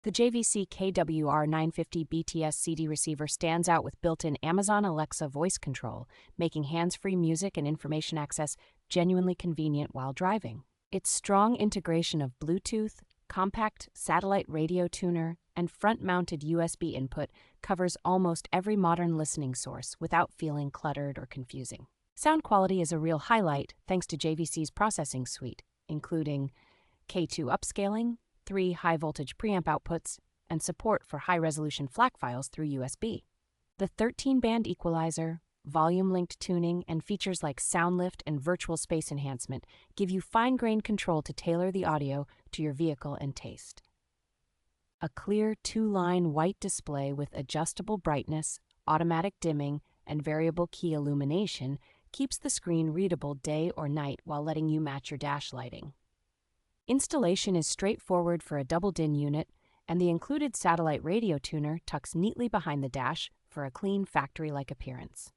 The JVC KW-R950BTS CD Receiver stands out with built-in Amazon Alexa voice control, making hands-free music and information access genuinely convenient while driving. Its strong integration of Bluetooth, compact satellite radio tuner, and front-mounted USB input covers almost every modern listening source without feeling cluttered or confusing. Sound quality is a real highlight thanks to JVC's processing suite, including K2 upscaling, 3 high-voltage preamp outputs, and support for high-resolution FLAC files through USB. The 13-band equalizer, volume-linked tuning, and features like sound lift and virtual space enhancement give you fine-grained control to tailor the audio to your vehicle and taste. A clear 2-line white display with adjustable brightness, automatic dimming, and variable key illumination keeps the screen readable day or night while letting you match your dash lighting. Installation is straightforward for a double-DIN unit, and the included satellite radio tuner tucks neatly behind the dash for a clean factory-like appearance.